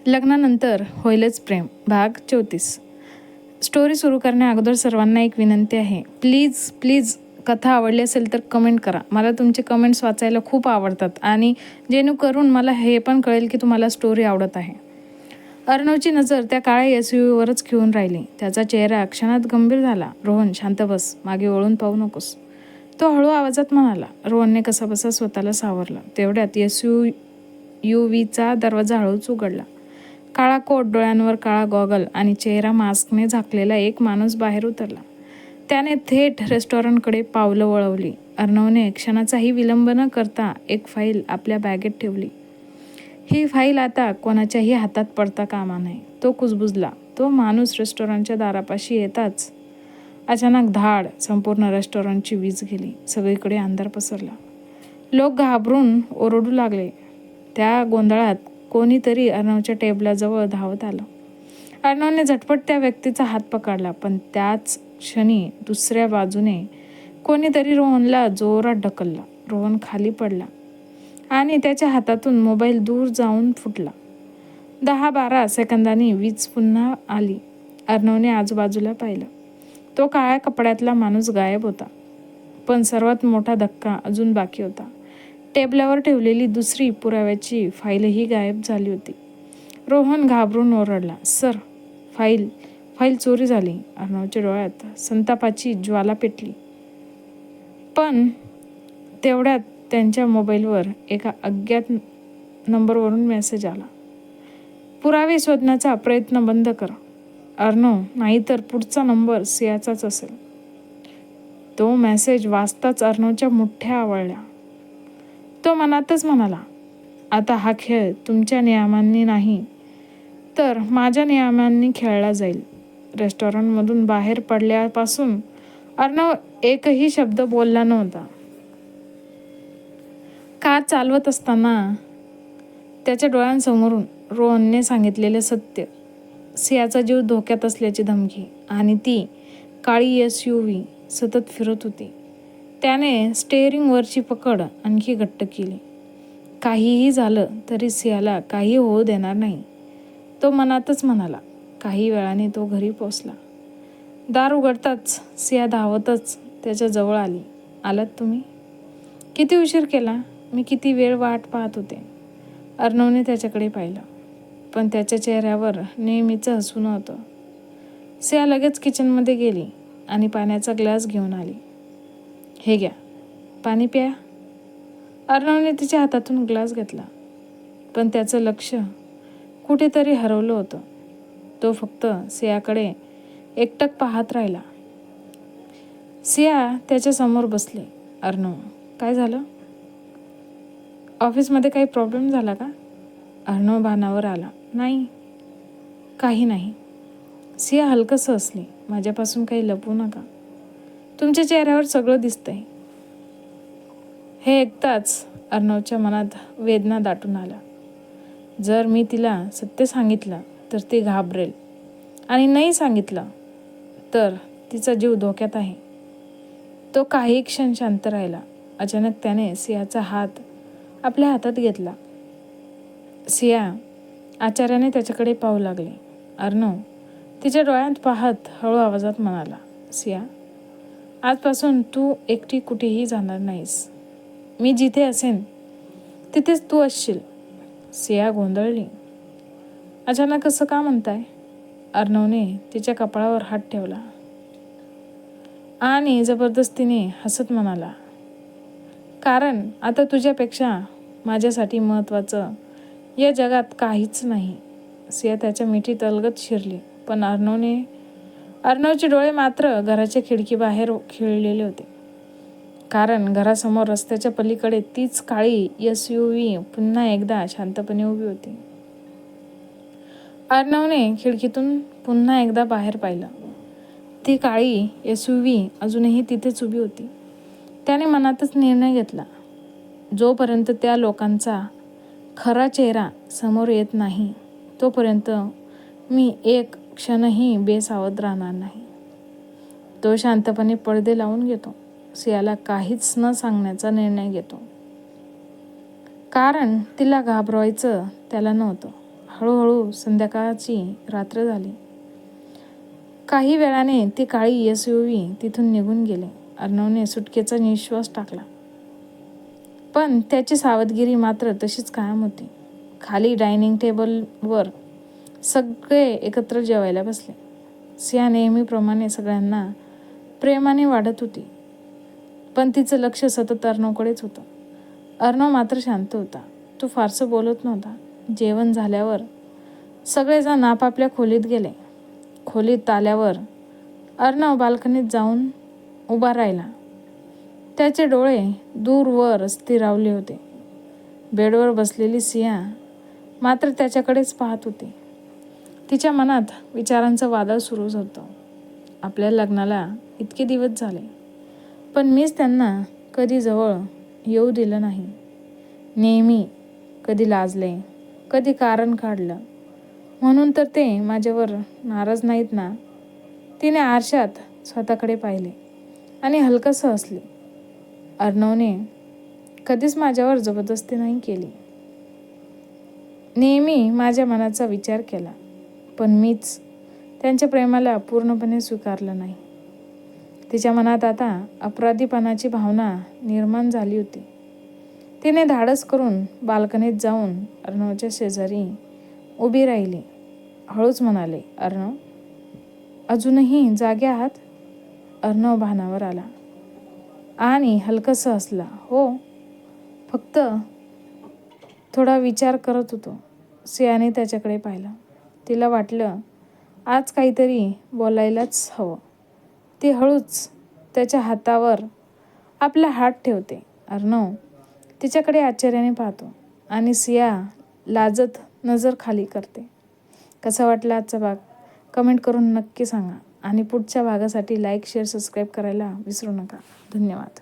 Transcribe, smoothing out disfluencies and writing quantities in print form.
लग्नानंतर होईलच प्रेम भाग 34. स्टोरी सुरू करण्या अगोदर सर्वांना एक विनंती आहे. प्लीज कथा आवडली असेल तर कमेंट करा. मला तुमचे कमेंट्स वाचायला खूप आवडतात आणि जेणेकरून मला हे पण कळेल की तुम्हाला स्टोरी आवडत आहे. अर्णवची नजर त्या काळ्या SUVवरच खिळून राहिली. त्याचा चेहरा क्षणात गंभीर झाला. रोहन, शांत बस, मागे वळून पाहू नकोस, तो हळू आवाजात म्हणाला. रोहनने कसाबसा स्वतःला सावरलं. तेवढ्यात SUVचा दरवाजा हळूच उघडला. काळा कोट, डोळ्यांवर काळा गॉगल आणि चेहरा मास्कने झाकलेला एक माणूस बाहेर उतरला. त्याने थेट रेस्टॉरंटकडे पावलं वळवली. अर्णवने क्षणाचाही विलंब न करता एक फाईल आपल्या बॅगेत ठेवली. ही फाईल आता कोणाच्याही हातात पडता कामा नये, तो कुजबुजला. तो माणूस रेस्टॉरंटच्या दारापाशी येताच अचानक धाड संपूर्ण रेस्टॉरंटची वीज गेली. सगळीकडे अंधार पसरला. लोक घाबरून ओरडू लागले. त्या गोंधळात कोणीतरी अर्णवच्या टेबलाजवळ धावत आलं. अर्णवने झटपट त्या व्यक्तीचा हात पकडला, पण त्याच क्षणी दुसऱ्या बाजूने कोणीतरी रोहनला जोरात ढकलला. रोहन खाली पडला आणि त्याच्या हातातून मोबाईल दूर जाऊन फुटला. 10-12 सेकंदांनी वीज पुन्हा आली. अर्णवने आजूबाजूला पाहिलं. तो काळ्या कपड्यातला माणूस गायब होता. पण सर्वात मोठा धक्का अजून बाकी होता. टेबलावर ठेवलेली दुसरी पुराव्याची फाईलही गायब झाली होती. रोहन घाबरून ओरडला, सर, फाईल चोरी झाली. अर्णवच्या डोळ्यात संतापाची ज्वाला पेटली. पण तेवढ्यात त्यांच्या मोबाईलवर एका अज्ञात नंबरवरून मेसेज आला. पुरावे शोधण्याचा प्रयत्न बंद कर, अर्णव, नाहीतर पुढचा नंबर सियाचाच असेल. तो मेसेज वाचताच अर्णवच्या मुठ्या आवळल्या. तो मनातच म्हणाला, आता हा खेळ तुमच्या नियमांनी नाही तर माझ्या नियमांनी खेळला जाईल. रेस्टॉरंटमधून बाहेर पडल्यापासून अर्णव एकही शब्द बोलला नव्हता. कार चालवत असताना त्याच्या डोळ्यांसमोरून रोहनने सांगितलेले सत्य, सियाचा जीव धोक्यात असल्याची धमकी आणि ती काळी SUV सतत फिरत होती. त्याने स्टेअरिंगवरची पकड आणखी घट्ट केली. काहीही झालं तरी सियाला काही होऊ देणार नाही, तो मनातच म्हणाला. काही वेळाने तो घरी पोचला. दार उघडताच सिया धावतच त्याच्या जवळ आली. आलात तुम्ही? किती उशीर केला? मी किती वेळ वाट पाहत होते. अर्णवने त्याच्याकडे पाहिलं, पण त्याच्या चेहऱ्यावर नेहमीचं हसू नव्हतं. सिया लगेच किचनमध्ये गेली आणि पाण्याचा ग्लास घेऊन आली. हे घ्या, पाणी प्या. अर्णवने तिच्या हातातून ग्लास घेतला, पण त्याचं लक्ष कुठेतरी हरवलं होतं. तो फक्त सियाकडे एकटक पाहत राहिला. सिया त्याच्या समोर बसली. अर्णव, काय झालं? ऑफिसमध्ये काही प्रॉब्लेम झाला का? अर्णव भानावर आला. नाही, काही नाही. सिया हलकंसं हसली. माझ्यापासून काही लपवू नका, तुमच्या चेहऱ्यावर सगळं दिसतंय. हे ऐकताच अर्णवच्या मनात वेदना दाटून आल्या. जर मी तिला सत्य सांगितलं तर ती घाबरेल आणि नाही सांगितलं तर तिचा जीव धोक्यात आहे. तो काही क्षण शांत राहिला. अचानक त्याने सियाचा हात आपल्या हातात घेतला. सिया आश्चर्याने त्याच्याकडे पाहू लागली. अर्णव तिच्या डोळ्यात पाहत हळू आवाजात म्हणाला, सिया, आजपासून तू एकटी कुठेही जाणार नाहीस. मी जिथे असेन तिथेच तू असशील. सिया गोंधळली. अचानक असं का म्हणताय? अर्णवने तिच्या कपाळावर हात ठेवला आणि जबरदस्तीने हसत म्हणाला, कारण आता तुझ्यापेक्षा माझ्यासाठी महत्त्वाचं या जगात काहीच नाही. सिया त्याच्या मिठीत अलगद शिरली, पण अर्णवचे डोळे मात्र घराच्या खिडकीबाहेर खिळलेले होते. कारण घरासमोर रस्त्याच्या पलीकडे तीच काळी SUV पुन्हा एकदा शांतपणे उभी होती. अर्णवने खिडकीतून पुन्हा एकदा बाहेर पाहिलं. ती काळी SUV अजूनही तिथेच उभी होती. त्याने मनातच निर्णय घेतला, जोपर्यंत त्या लोकांचा खरा चेहरा समोर येत नाही तोपर्यंत मी एक क्षणही बेसावध राहणार नाही. तो शांतपणे पडदे लावून घेतो. सियाला काहीच न सांगण्याचा निर्णय घेतो, कारण तिला घाबरवायचं त्याला नव्हतं. हळूहळू संध्याकाळची रात्र झाली. काही वेळाने ती काळी SUV तिथून निघून गेले. अर्णवने सुटकेचा निश्वास टाकला. पण त्याची सावधगिरी मात्र तशीच कायम होती. खाली डायनिंग टेबलवर सगळे एकत्र जेवायला बसले. सिया नेहमीप्रमाणे सगळ्यांना प्रेमाने वाढत होती, पण तिचं लक्ष सतत अर्णवकडेच होतं. अर्णव मात्र शांत होता. तो फारसं बोलत नव्हता. जेवण झाल्यावर सगळेजण आपापल्या खोलीत गेले. खोलीत आल्यावर अर्णव बाल्कनीत जाऊन उभा राहिला. त्याचे डोळे दूरवर स्थिरावले होते. बेडवर बसलेली सिया मात्र त्याच्याकडेच पाहत होती. तिच्या मनात विचारांचं वादळ सुरू होतं. आपल्या लग्नाला इतके दिवस झाले, पण मीच त्यांना कधी जवळ येऊ दिलं नाही. नेहमी कधी लाजले, कधी कारण काढलं. म्हणून तर ते माझ्यावर नाराज नाहीत ना. तिने आरशात स्वतःकडे पाहिले आणि हलकंसं हसली. अर्णवने कधीच माझ्यावर जबरदस्ती नाही केली. नेहमी माझ्या मनाचा विचार केला, पण मीच त्यांच्या प्रेमाला पूर्णपणे स्वीकारलं नाही. तिच्या मनात आता अपराधीपणाची भावना निर्माण झाली होती. तिने धाडस करून बाल्कनीत जाऊन अर्णवच्या शेजारी उभी राहिली. हळूच म्हणाले, अर्णव, अजूनही जागे आहात? अर्णव भानावर आला आणि हलकंसं हसला. हो, फक्त थोडा विचार करत होतो. सियाने त्याच्याकडे पाहिलं. तिला वाटलं आज काहीतरी बोलायलाच हवं. ती हळूच त्याच्या हातावर आपला हात ठेवते. अर्णव तिच्याकडे आश्चर्याने पाहतो आणि सिया लाजत नजर खाली करते. कसा वाटला आजचा भाग कमेंट करून नक्की सांगा आणि पुढच्या भागासाठी लाईक, शेअर, सबस्क्राईब करायला विसरू नका. धन्यवाद.